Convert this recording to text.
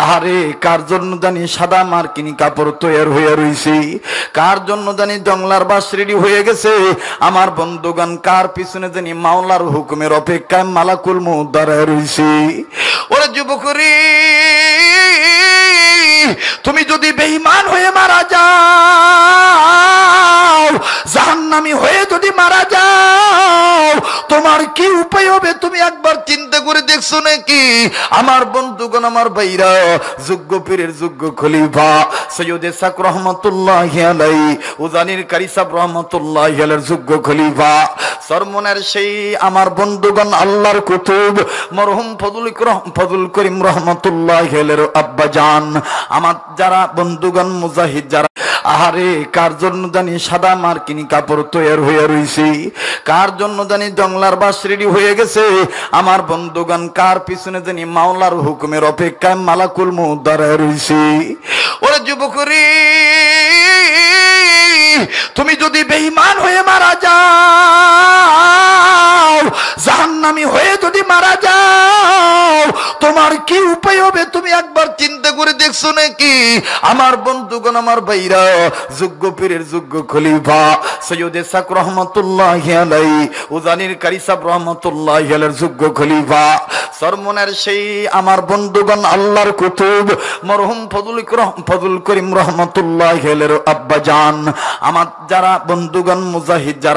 আহারে কার জন্য জানি সাদা মার্কিনি কাপড় তৈরি হয়ে রইছে, কার জন্য জানি জংলার বাস রেডি হয়ে গেছে। আমার বন্ধুগণ কার পিছনে জানি মাওলার হুকুমের অপেক্ষায় মালাকুল মউত দাঁড়ায় রইছে। ওরে যুবকরে, তুমি যদি বেঈমান হয়ে মারা যাও, জাহান্নামী হয়ে যদি মারা যাও, তোমার কি উপায় হবে তুমি একবার চিন্তা করে দেখছো নাকি? আমার বন্ধুগণ, আমার ভাইরা, যোগ্য পীরের যোগ্য খলিফা সৈয়দ ইসহাক রহমাতুল্লাহি আলাইহি, উজানির কারি সাহেব রহমাতুল্লাহি আলাইহির যোগ্য খলিফা, সরমনের সেই আমার বন্ধুগণ আল্লাহর কুতুব মরহুম ফজল করিম রহমাতুল্লাহি আলাইহির আব্বা জান, আমার যারা বন্ধুগণ মুজাহিদ যারা, আহারে কার জন্য জানি সাদা মার্কিনি কাপড় তৈরি হয়ে রইছে, কার জন্য জানি জংলার বাস রেডি হয়ে গেছে। আমার বন্ধুগণ কার পিছনে জানি মাওলার হুকুমের অপেক্ষায় মালাকুল মউত দাঁড়ায় রইছে। ওরে যুবকরে, তুমি যদি বেঈমান হয়ে মারা যাও, জাহান্নামী হয়ে যদি মারা যাও, তোমার কি উপায় হবে তুমি একবার চিন্তা করে দেখছো নাকি? আমার বন্ধুগণ, আমার ভাইরা, যোগ্য পীরের যোগ্য খলিফা সৈয়দ ইসহাক রহমাতুল্লাহি আলাইহি, উজানির কারি সাহেব রহমাতুল্লাহি আলাইহির যোগ্য খলিফা, সরমনের সেই আমার বন্ধুগণ আল্লাহর কুতুব মরহুম ফজল করিম রহমাতুল্লাহি আলাইহির আব্বা জান, আমার যারা বন্ধুগণ মুজাহিদ যারা